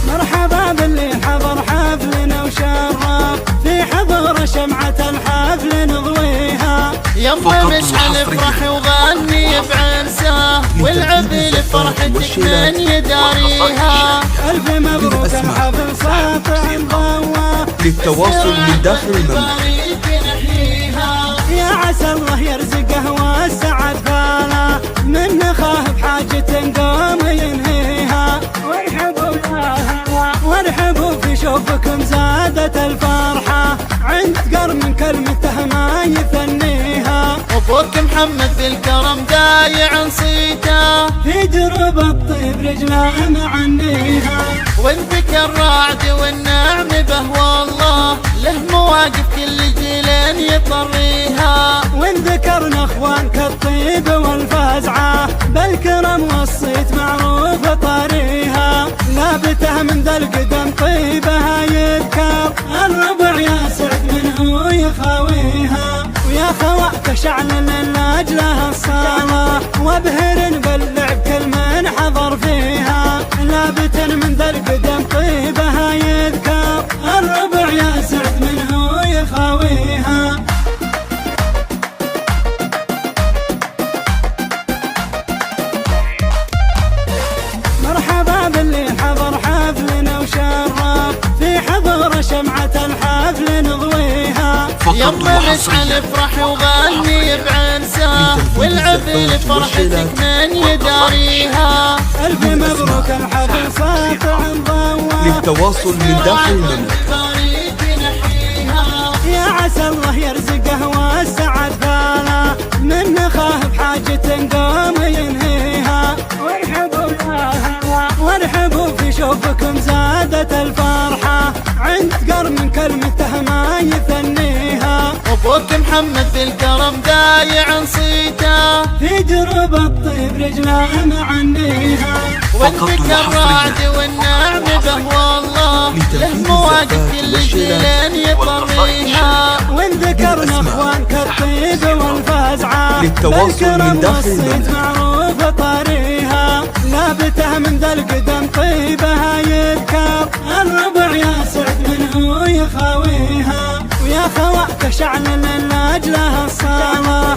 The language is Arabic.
مرحبا باللي حضر حفلنا وشرف، في حضور شمعة الحفل نضويها. يما مشعل افرح وغني بعرسه، والعب لفرحتك من يداريها. ألف مبروك الحفل ساطع مضوى، للتواصل من داخل المملكة. يا عسى الله يرزقه والسعد فاله، من نخاه بحاجة قوم ينهيها. وارحبوا في شوفكم زادت الفرحة، عند قر من كلمته ما يثنيها. أبوك محمد بالكرم دايع صيته، في دروب الطيب رجله معنيها. وانتك الرعد والنعم به والله، له مواقف كل جيل يطريها. وان ذكرنا اخوانك الطيب والفزعة، بالكرم والصيت معروف طريها. لابته من ذا القدم طيبها يذكر، الربع يا سعد منه يخاويها. ويا خواتك شعل لاجله الصلاة، وابهر باللعب كل من حضر فيها. لابت من ذا القدم طيبها يذكر، الربع يا سعد منه يخاويها. مرحبا باللي حضر حفلنا وشرف، في حضور شمعة الحفل نضويها. يما مشعل افرح وغني بعرسه، والعب لفرحتك من يداريها. ألف مبروك الحفل ساطع مضوى، للتواصل من داخل المملكة. يا عسى الله يرزقه والسعد فاله، من نخاه بحاجة قوم ينهيها. وارحبوا في شوفكم زادت الفرحة، عند قر من كلمته ما يثنيها. أبوك محمد بالكرم دايع صيته، في دروب الطيب رجله معنيها. وانتك الرعد والنعم به والله، له مواقف كل جيل يطريها. وان ذكرنا اخوانك الطيب والفزعة، للتواصل من داخل المملكة معروف طريها. لابته من ذا القدم طيبها يذكر، الربع يا سعد منه يخاويها. ويا خواتك شعل لاجله الصلاة،